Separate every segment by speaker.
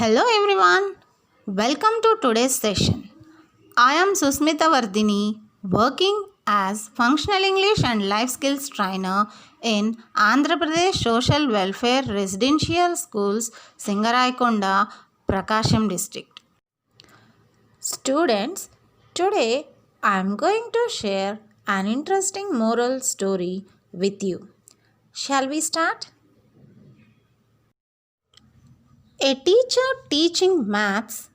Speaker 1: Hello everyone, welcome to today's session. I am Susmita Vardhini, working as Functional English and Life Skills Trainer in Andhra Pradesh Social Welfare Residential Schools, Singaraikonda, Prakasham District. Students, today I am going to share an interesting moral story with you. Shall we start? A teacher teaching maths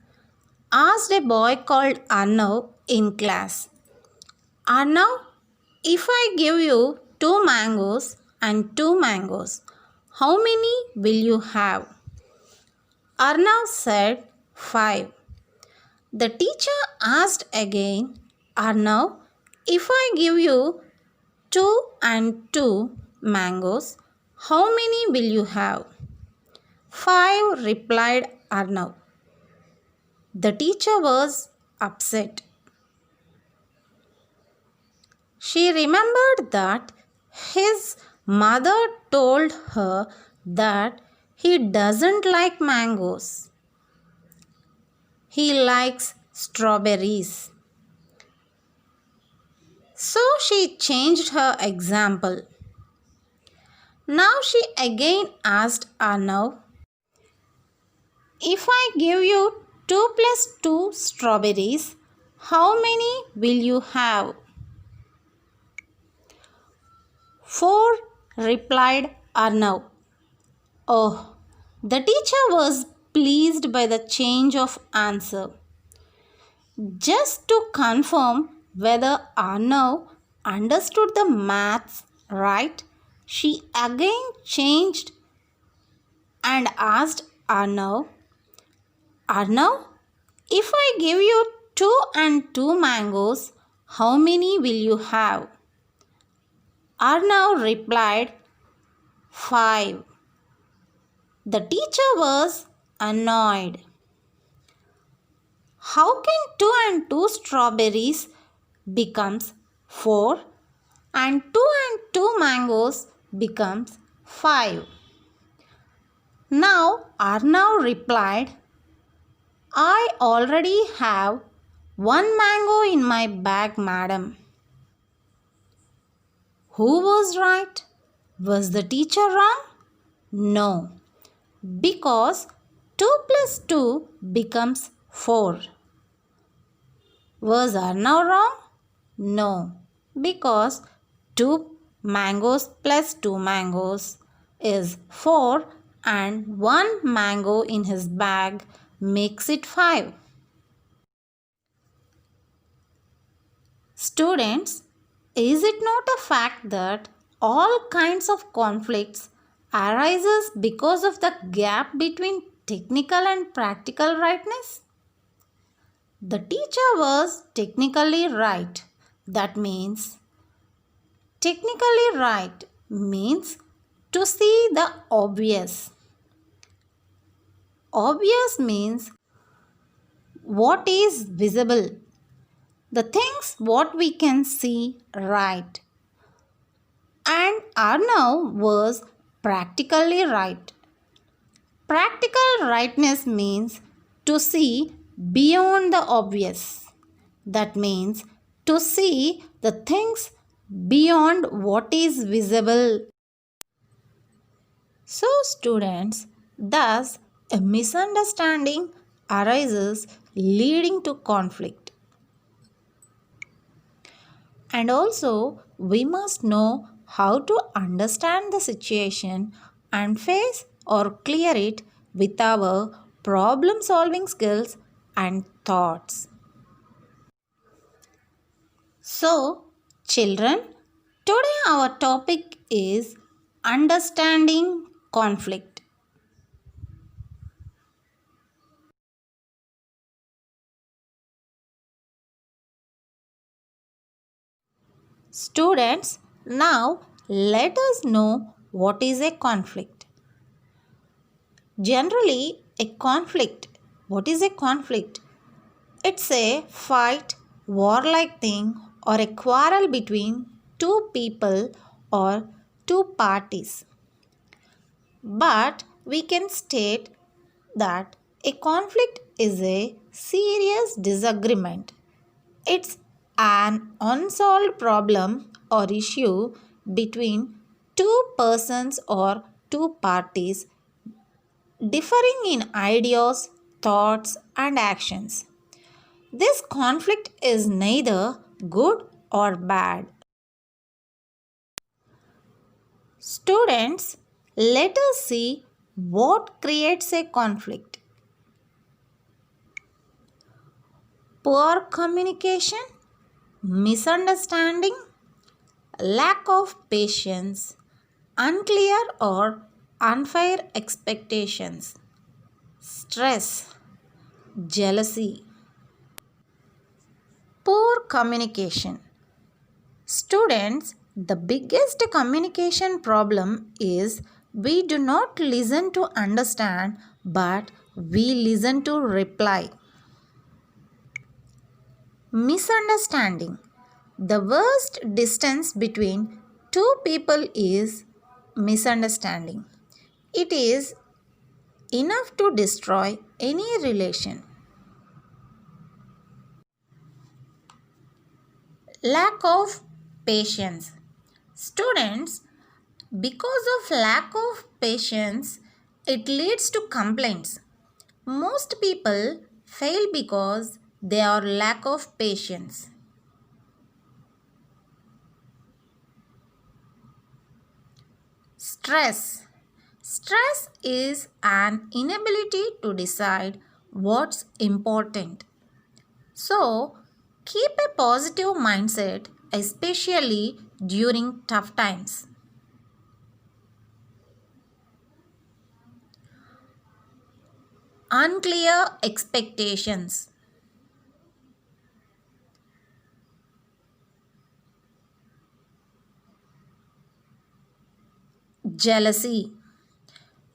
Speaker 1: asked a boy called Arnav in class, Arnav, if I give you two mangoes and two mangoes, how many will you have? Arnav said, five. The teacher asked again, Arnav, if I give you two and two mangoes, how many will you have? Five, replied Arnav. The teacher was upset. She remembered that his mother told her that he doesn't like mangoes. He likes strawberries. So she changed her example. Now she again asked Arnav, if I give you 2 plus 2 strawberries, how many will you have? 4, replied Arnav. Oh, the teacher was pleased by the change of answer. Just to confirm whether Arnav understood the maths right, she again changed and asked Arnav, Arnav, if I give you 2 and 2 mangoes, how many will you have? Arnav replied, 5. The teacher was annoyed. How can 2 and 2 strawberries becomes 4 and 2 and 2 mangoes becomes 5? Now Arnav replied, I already have 1 mango in my bag, madam. Who was right? Was the teacher wrong? No, because 2 plus 2 becomes 4. Was Arnav wrong? No, because 2 mangoes plus 2 mangoes is 4 and 1 mango in his bag makes it 5. Students, is it not a fact that all kinds of conflicts arises because of the gap between technical and practical rightness? The teacher was technically right. That means technically right means to see the obvious. Obvious means what is visible. The things what we can see right. And Arnav was practically right. Practical rightness means to see beyond the obvious. That means to see the things beyond what is visible. So students, thus a misunderstanding arises leading to conflict. And also we must know how to understand the situation and face or clear it with our problem solving skills and thoughts. So, children, today our topic is understanding conflict. Students, now let us know what is a conflict. Generally, what is a conflict? It's a fight, warlike thing or a quarrel between two people or two parties. But we can state that A conflict is a serious disagreement. It's an unsolved problem or issue between two persons or two parties differing in ideas, thoughts, and actions. This conflict is neither good or bad. Students, let us see what creates a conflict. Poor communication, misunderstanding, lack of patience, unclear or unfair expectations, stress, jealousy. Poor communication. Students, the biggest communication problem is we do not listen to understand but we listen to reply. Misunderstanding. The worst distance between two people is misunderstanding. It is enough to destroy any relation. Lack of patience. Students, because of lack of patience, it leads to complaints. Most people fail because they are lack of patience. Stress. Stress is an inability to decide what's important. So, keep a positive mindset, especially during tough times. Unclear expectations. Jealousy.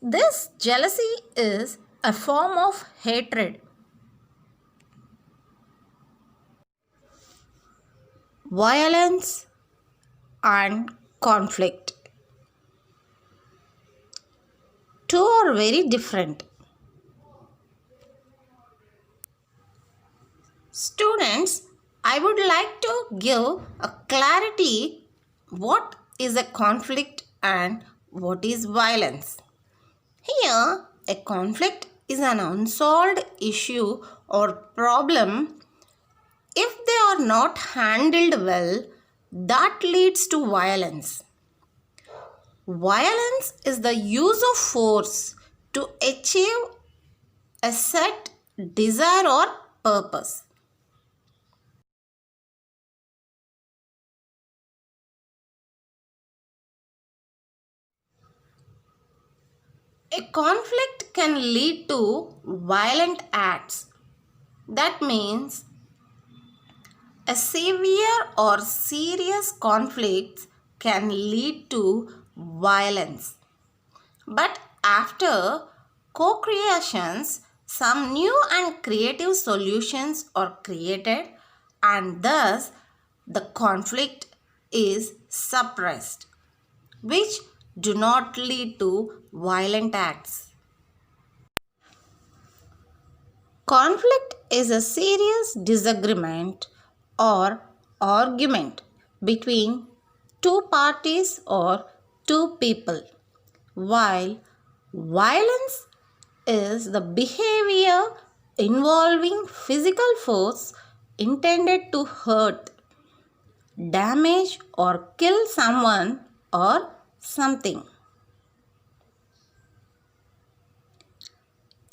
Speaker 1: This jealousy is a form of hatred. Violence and conflict. Two are very different. Students, I would like to give a clarity what is a conflict and what is violence. Here, a conflict is an unsolved issue or problem. If they are not handled well, that leads to violence. Violence is the use of force to achieve a set desire or purpose. A conflict can lead to violent acts. That means a severe or serious conflict can lead to violence. But after co-creations, some new and creative solutions are created and thus the conflict is suppressed, which do not lead to violent acts. Conflict is a serious disagreement or argument between two parties or two people, while violence is the behavior involving physical force intended to hurt, damage, or kill someone or something.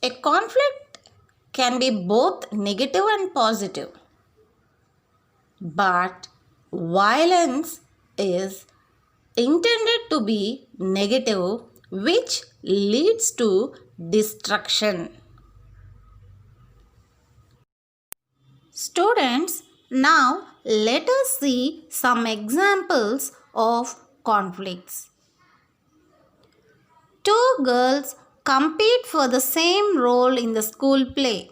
Speaker 1: A conflict can be both negative and positive, but violence is intended to be negative, which leads to destruction. Students, now let us see some examples of conflicts. Two girls compete for the same role in the school play.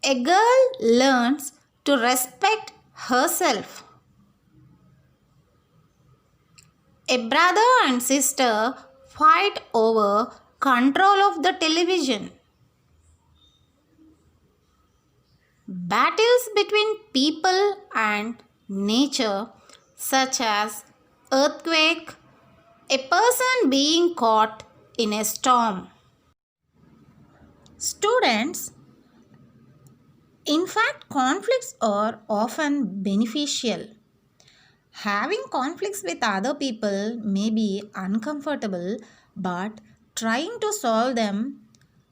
Speaker 1: A girl learns to respect herself. A brother and sister fight over control of the television. Battles between people and nature, such as earthquake, a person being caught in a storm. Students, in fact, conflicts are often beneficial. Having conflicts with other people may be uncomfortable, but trying to solve them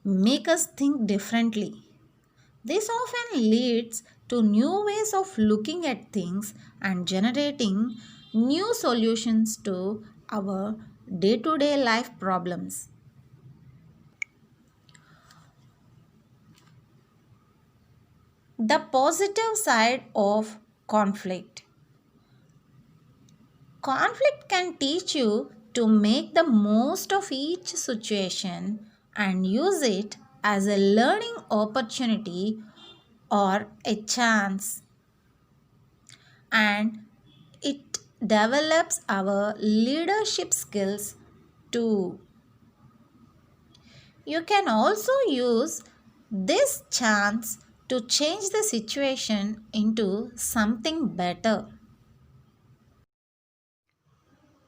Speaker 1: make us think differently. This often leads to new ways of looking at things and generating new solutions to our day-to-day life problems. The positive side of conflict. Conflict can teach you to make the most of each situation and use it as a learning opportunity or a chance. And it develops our leadership skills too. You can also use this chance to change the situation into something better.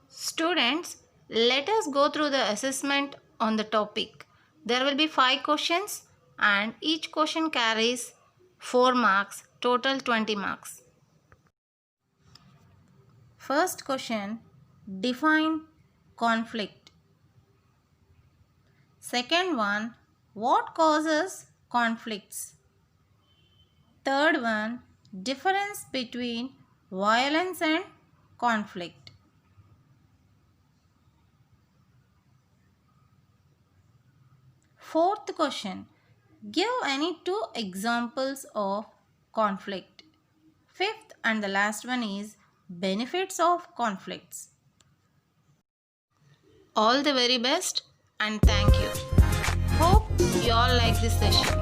Speaker 1: Students, let us go through the assessment on the topic. There will be 5 questions and each question carries 4 marks, total 20 marks. First question, define conflict. Second one, what causes conflicts? Third one, difference between violence and conflict. Fourth question, give any 2 examples of conflict. Fifth and the last one is benefits of conflicts. All the very best and thank you. Hope you all like this session.